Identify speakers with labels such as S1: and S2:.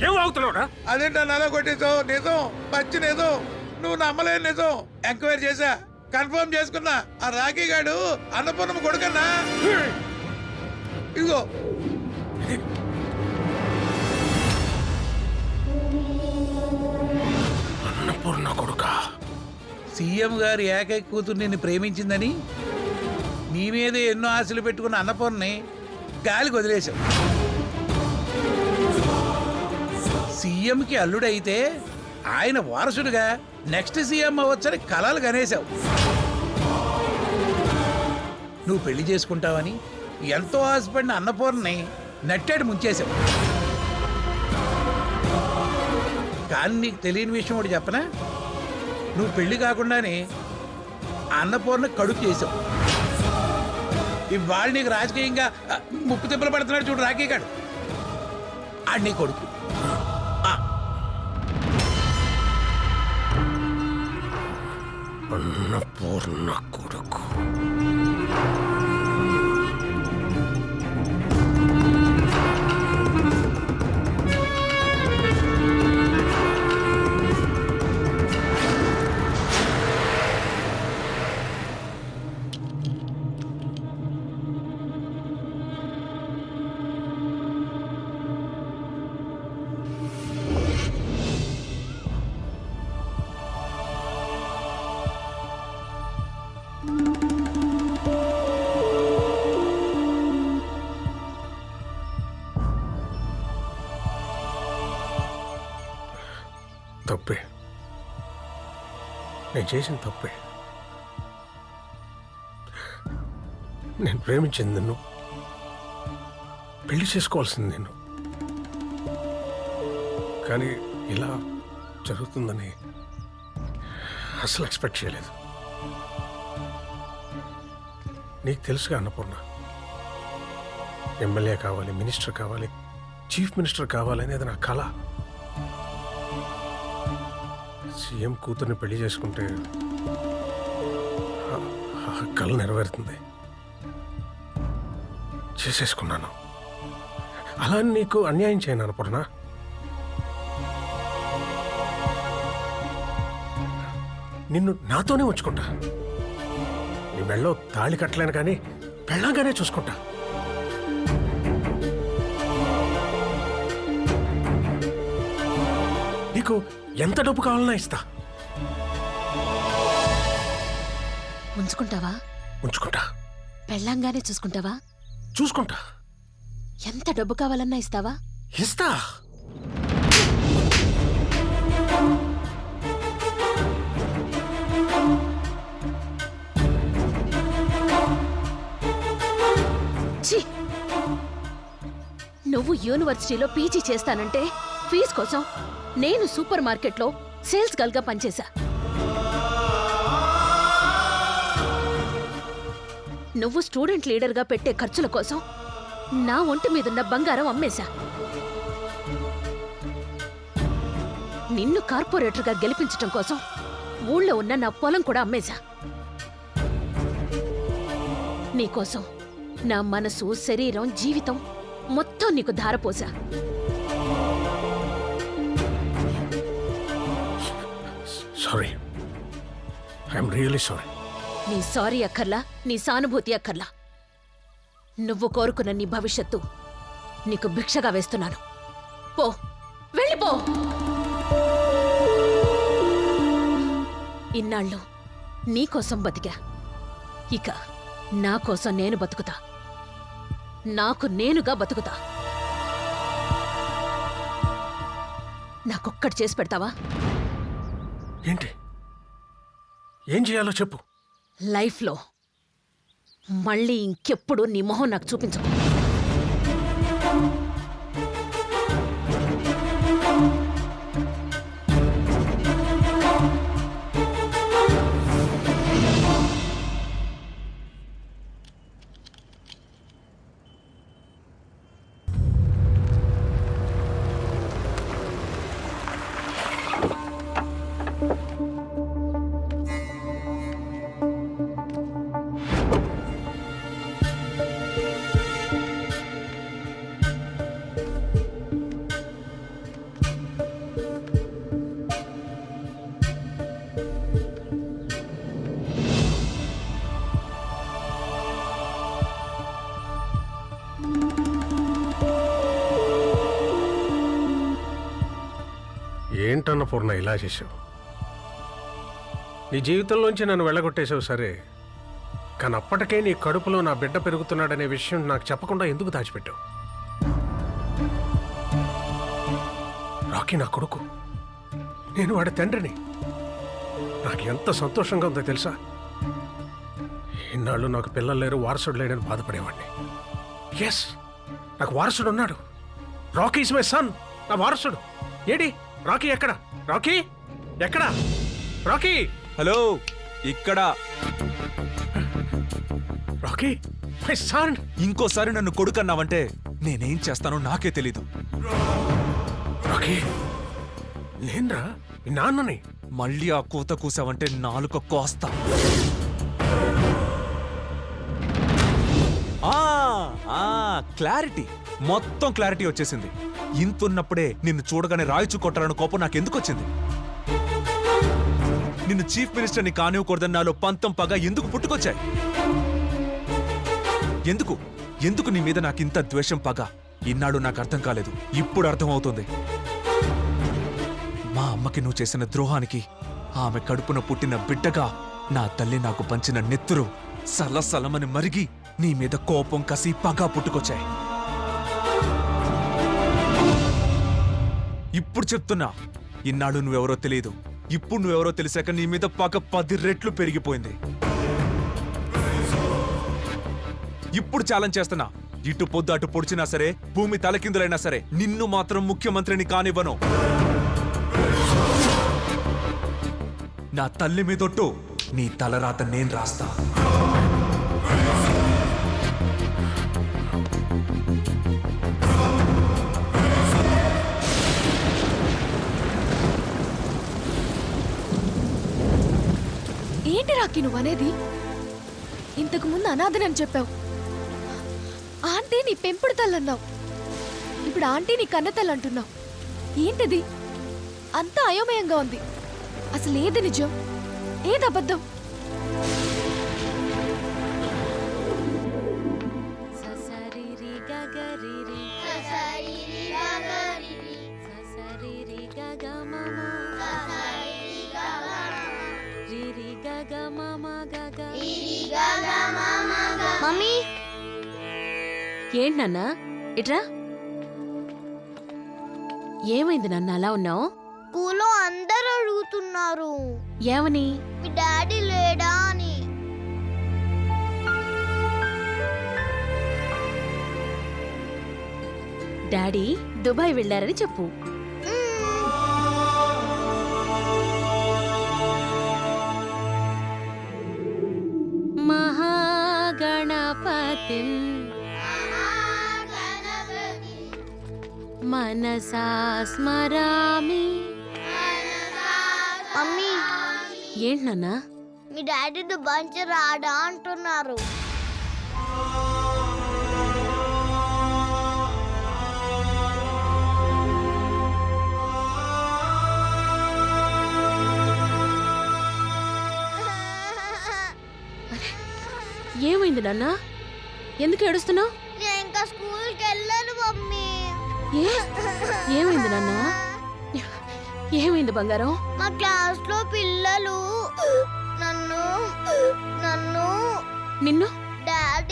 S1: ఏం అవుతున్నావురా?
S2: అదేంటో నల్ల కొట్టేసావు. నిజం, పచ్చి నిజం. నువ్వు నమ్మలేని నిజం. ఎంక్వైరీ చేశా, కన్ఫర్మ్ చేసుకున్నా. ఆ రాఖీ గాడు అన్నపూర్ణమ్మ కొడుకన్నా. ఇదిగో
S1: అన్నపూర్ణ కొడుకా?
S2: సీఎం గారి ఏకైక కూతురు నిన్ను ప్రేమించిందని నీ మీద ఎన్నో ఆశలు పెట్టుకున్న అన్నపూర్ణని గాలికి వదిలేశావు. సీఎంకి అల్లుడైతే ఆయన వారసుడిగా నెక్స్ట్ సీఎం అవ్వచ్చని కలలు కనేశావు. నువ్వు పెళ్లి చేసుకుంటావని ఎంతో ఆశపడిన అన్నపూర్ణని నట్టేడు ముంచేశావు. కానీ నీకు తెలియని విషయం ఒకటి చెప్పనా? నువ్వు పెళ్లి కాకుండానే అన్నపూర్ణ కడుపు చేసావు. ఇవాళ నీకు రాజకీయంగా ముప్పు తిప్పలు పడుతున్నాడు చూడు రాఖీ గాడు. ఆడు నీ కొడుకు.
S1: అన్నపూర్ణ కొడుకు. తప్పే, నేను చేసిన తప్పే. నేను ప్రేమించింది నిన్ను, పెళ్లి చేసుకోవాల్సింది నిన్ను. కానీ ఇలా జరుగుతుందని అసలు ఎక్స్పెక్ట్ చేయలేదు. నీకు తెలుసుగా అన్నపూర్ణ, ఎమ్మెల్యే కావాలి, మినిస్టర్ కావాలి, చీఫ్ మినిస్టర్ కావాలి అనేది నా కళ. సీఎం కూతుర్ని పెళ్లి చేసుకుంటే ఆ కళ నెరవేరుతుంది. చేసేసుకున్నాను. అలా నీకు అన్యాయం చేయను అన్నపూర్ణ. నిన్ను నాతోనే ఉంచుకుంటా. నీ మెళ్ళో తాళి కట్టలేను కానీ పెళ్ళంగానే చూసుకుంటా. నీకు ఎంత డబ్బు కావాలన్నా ఇస్తా.
S3: ఉంచుకుంటావా?
S1: ఉంచుకుంటా.
S3: పెళ్ళంగానే చూసుకుంటావా?
S1: చూసుకుంటా.
S3: ఎంత డబ్బు కావాలన్నా ఇస్తావా?
S1: ఇస్తా.
S3: ఛీ! నువ్వు యూనివర్సిటీలో పీజీ చేస్తానంటే ఫీజు కోసం నేను సూపర్ మార్కెట్లో సేల్స్ గర్ల్ గా పనిచేశా. నువ్వు స్టూడెంట్ లీడర్ గా పెట్టే ఖర్చుల కోసం నా ఒంటి మీదున్న బంగారం అమ్మేశా. నిన్ను కార్పొరేటర్ గా గెలిపించటం కోసం ఊళ్ళో ఉన్న నా పొలం కూడా అమ్మేశా. నీకోసం నా మనసు, శరీరం, జీవితం మొత్తం నీకు ధారపోసా.
S1: Sorry, I'm really sorry.
S3: నీ సారీ అక్కర్లా, నీ సానుభూతి అక్కర్లా. నువ్వు కోరుకున్న నీ భవిష్యత్తు నీకు భిక్షగా వేస్తున్నాను. పో, వెళ్ళిపో. ఇన్నాళ్ళు నీకోసం బతికా, ఇక నా కోసం నేను బతుకుతా. నాకు నేనుగా బతుకుతా. నాకొక్కటి చేసి పెడతావా?
S1: ఏంటి? ఏం చేయాలో చెప్పు.
S3: లైఫ్లో మళ్ళీ ఇంకెప్పుడు నీ మొహం నాకు చూపించకు.
S1: ఏంటన్న పూర్ణ ఇలా చేసావు? నీ జీవితంలోంచి నన్ను వెళ్ళగొట్టేశావు సరే, కానీ అప్పటికే నీ కడుపులో నా బిడ్డ పెరుగుతున్నాడనే విషయం నాకు చెప్పకుండా ఎందుకు దాచిపెట్టావు? రాకీ నా కొడుకు, నేను వాడి తండ్రిని. నాకు ఎంత సంతోషంగా ఉందో తెలుసా? ఇన్నాళ్ళు నాకు పిల్లలు లేరు, వారసుడు లేడని బాధపడేవాడిని. ఎస్, నాకు వారసుడు ఉన్నాడు. రాకీ ఇస్ మై సన్, నా వారసుడు. AD Rocky? ఎక్కడ రాకీ? ఎక్కడ రాకీ?
S4: హలో, ఇక్కడ.
S1: Rocky my son.
S4: ఇంకోసారి నన్ను కొడుకన్నావంటే నేనేం చేస్తానో నాకే తెలీదు.
S1: రాకీ నేన్రా, మీ నాన్నని.
S4: మళ్ళీ ఆ కూత కూసావంటే నాలుక కోస్తా. క్లారిటీ, మొత్తం క్లారిటీ వచ్చేసింది. ఇంతున్నప్పుడే నిన్ను చూడగానే రాయిచు కొట్టాలని కోపం నాకెందుకు వచ్చింది? నిన్ను చీఫ్ మినిస్టర్ని కానివ్వకూడదని నాలో పంతం పగ ఎందుకు పుట్టుకొచ్చాయి? ఎందుకు ఎందుకు నీ మీద నాకింత ద్వేషం పగ? ఇన్నాడు నాకు అర్థం కాలేదు, ఇప్పుడు అర్థమవుతుంది. మా అమ్మకి నువ్వు చేసిన ద్రోహానికి ఆమె కడుపున పుట్టిన బిడ్డగా నా తల్లి నాకు పంచిన నెత్తురు సలసలమని మరిగి నీ మీద కోపం కసి పగ పుట్టుకొచ్చాయి. ఇప్పుడు చెప్తున్నా, ఇన్నాడు నువ్వెవరో తెలియదు, ఇప్పుడు నువ్వెవరో తెలిసాక నీ మీద పగ 10 రెట్లు పెరిగిపోయింది. ఇప్పుడు ఛాలెంజ్ చేస్తున్నా, ఇటు పొద్దు అటు పొడిచినా సరే, భూమి తలకిందులైనా సరే, నిన్ను మాత్రం ముఖ్యమంత్రిని కానివ్వను. నా తల్లి మీదొట్టు, నీ తలరాత నేను రాస్తా.
S5: ఏంటి రాకీ నువ్వనేది? ఇంతకు ముందు అనాథనని చెప్పావు, ఆంటీ నీ పెంపుడు తల్లన్నావు, ఇప్పుడు ఆంటీ నీ కన్నతల్లి అంటున్నావు. ఏంటిది? అంతా అయోమయంగా ఉంది. అసలు ఏది నిజం, ఏది అబద్ధం?
S3: మమ్మీ, ఏంటి నాన్న ఇట్రా? ఏమైంది నాన్న అలా ఉన్నావు?
S6: స్కూల్లో అందరూ అడుగుతున్నారు
S3: ఏమని?
S6: మీ డాడీ లేడా అని.
S3: డాడీ దుబాయ్ వెళ్ళారని చెప్పు. మహాగణపతి మనసా స్మరామి.
S6: మమ్మీ,
S3: ఏంటి నాన్న?
S6: మీ డాడీ దుబాయ్ రాడా అంటున్నారు.
S3: ఏమైంది నాన్న? ఎందుకు ఏడుస్తున్నావు?
S6: నేను ఇంకా స్కూల్కి వెళ్ళను మమ్మీ.
S3: ఏమైంది నాన్న? ఏమైంది బంగారం?
S6: మా క్లాస్ లో పిల్లలు నన్ను
S3: నిన్ను
S6: డాడ్